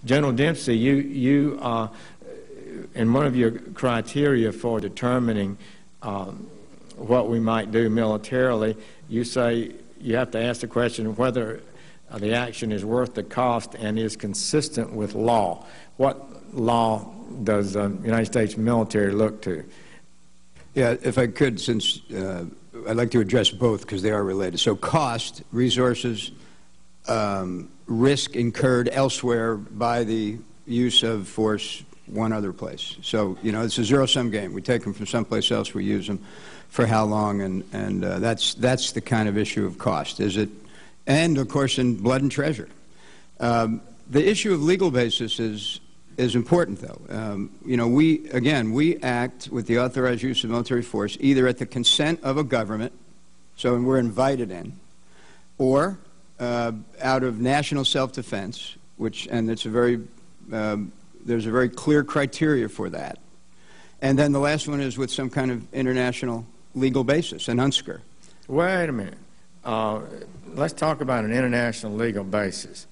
General Dempsey, you in one of your criteria for determining what we might do militarily, you say you have to ask the question whether the action is worth the cost and is consistent with law. What law does the United States military look to? Yeah, if I could, since I'd like to address both because they are related. So cost, resources, risk incurred elsewhere by the use of force one other place. So, you know, it's a zero-sum game. We take them from someplace else, we use them for how long, and that's the kind of issue of cost. Is it, and of course in blood and treasure. The issue of legal basis is important, though. You know, we act with the authorized use of military force either at the consent of a government, so we're invited in, or out of national self-defense, and it's a very there's a very clear criteria for that. And then the last one is with some kind of international legal basis, an UNSCR. Wait a minute. Let's talk about an international legal basis.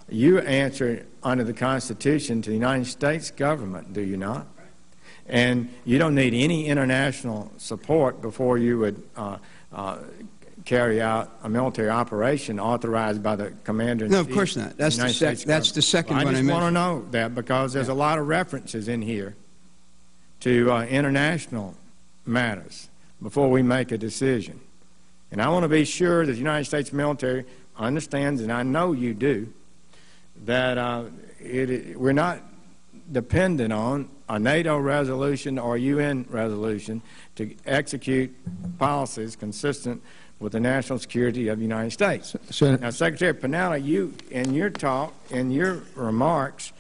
You answer under the Constitution to the United States government, do you not? And you don't need any international support before you would carry out a military operation authorized by the commander-in-chief. No, of course not. That's the second one I mentioned. I just want to know that because there's a lot of references in here to international matters before we make a decision. And I want to be sure that the United States military understands, and I know you do, that we're not dependent on a NATO resolution or UN resolution to execute policies consistent with the national security of the United States. Now, Secretary Pinella, you, in your talk, in your remarks,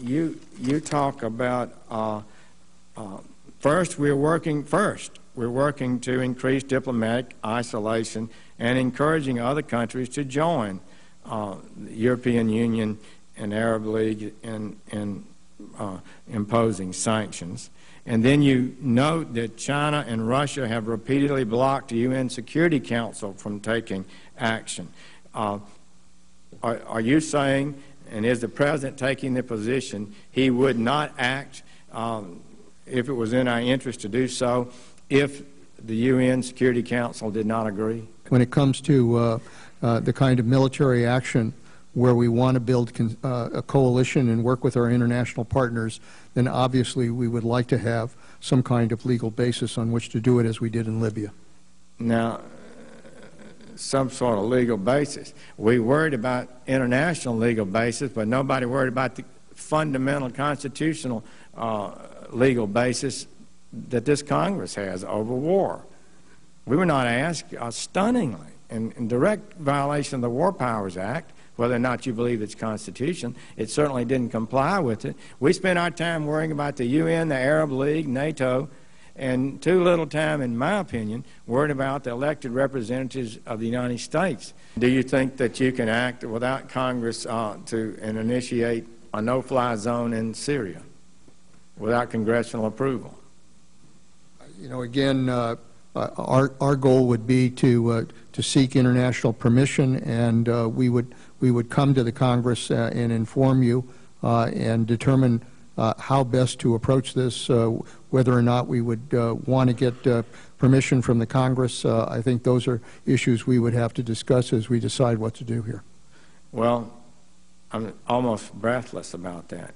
you talk about first, we're working to increase diplomatic isolation and encouraging other countries to join the European Union and Arab League in imposing sanctions. And then you note that China and Russia have repeatedly blocked the UN Security Council from taking action. Are you saying, and is the President taking the position, he would not act if it was in our interest to do so if the UN Security Council did not agree? When it comes to the kind of military action where we want to build a coalition and work with our international partners, then obviously we would like to have some kind of legal basis on which to do it, as we did in Libya. Now, some sort of legal basis. We worried about international legal basis, but nobody worried about the fundamental constitutional legal basis that this Congress has over war. We were not asked, stunningly, in direct violation of the War Powers Act, whether or not you believe it's constitutional. It certainly didn't comply with it. We spent our time worrying about the UN, the Arab League, NATO, and too little time, in my opinion, worried about the elected representatives of the United States. Do you think that you can act without Congress to initiate a no-fly zone in Syria without congressional approval? You know, again, our goal would be to seek international permission, and we would come to the Congress and inform you and determine how best to approach this, whether or not we would want to get permission from the Congress. I think those are issues we would have to discuss as we decide what to do here. Well, I'm almost breathless about that,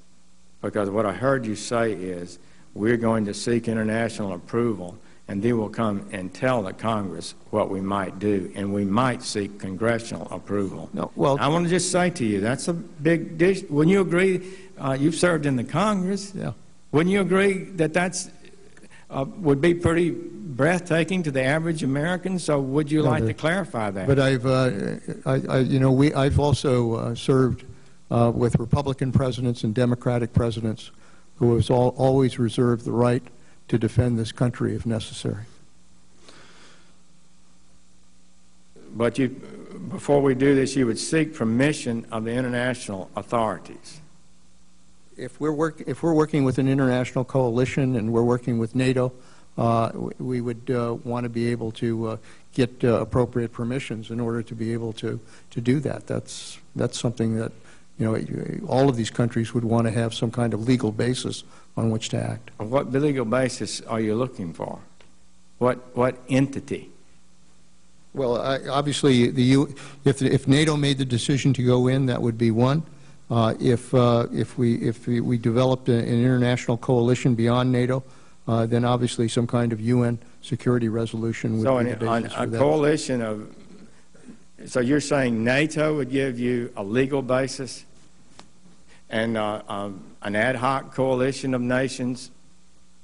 because what I heard you say is we're going to seek international approval, and then we'll come and tell the Congress what we might do, and we might seek congressional approval. No, well, I want to just say to you, that's a big dish. Wouldn't you agree? You've served in the Congress. Yeah. Wouldn't you agree that that's would be pretty breathtaking to the average American? So would you like to clarify that? But I've also served with Republican presidents and Democratic presidents who has always reserved the right to defend this country if necessary. But before we do this, you would seek permission of the international authorities. If we're working with an international coalition and we're working with NATO, we would want to be able to get appropriate permissions in order to be able to do that. That's something that all of these countries would want to have some kind of legal basis on which to act. What legal basis are you looking for? What entity? Well, obviously, if NATO made the decision to go in, that would be one. If we developed an international coalition beyond NATO, then obviously some kind of UN security resolution would be the basis for that. Coalition of. So you're saying NATO would give you a legal basis, and an ad hoc coalition of nations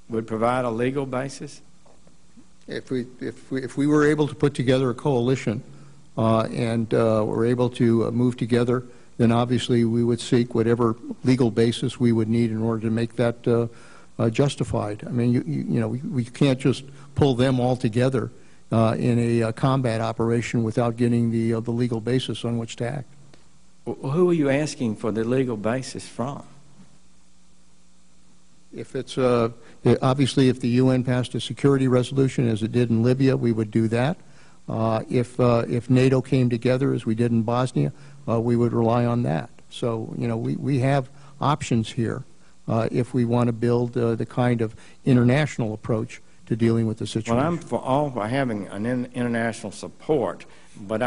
would provide a legal basis? If we were able to put together a coalition and were able to move together, then obviously we would seek whatever legal basis we would need in order to make that justified. I mean, we can't just pull them all together in a combat operation without getting the legal basis on which to act. Well, who are you asking for the legal basis from? If it's obviously, if the UN passed a security resolution as it did in Libya, we would do that. If NATO came together as we did in Bosnia, we would rely on that. So we have options here if we want to build the kind of international approach to dealing with the situation. Well, I'm for all for having an international support, but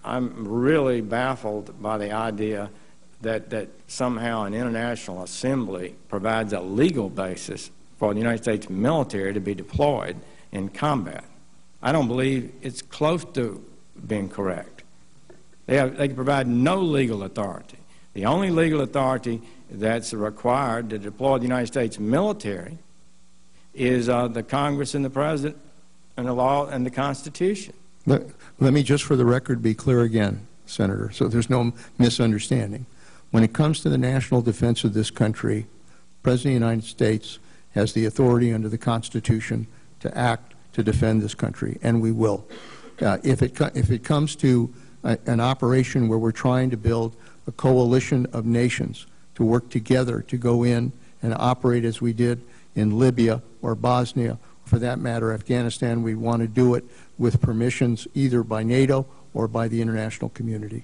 I'm really baffled by the idea that somehow an international assembly provides a legal basis for the United States military to be deployed in combat. I don't believe it's close to being correct. They provide no legal authority. The only legal authority that's required to deploy the United States military is the Congress and the President and the law and the Constitution. Let me just for the record be clear again, Senator, so there's no misunderstanding. When it comes to the national defense of this country, the President of the United States has the authority under the Constitution to act to defend this country, and we will. If it comes to an operation where we're trying to build a coalition of nations to work together to go in and operate as we did in Libya or Bosnia, for that matter, Afghanistan, we want to do it with permissions either by NATO or by the international community.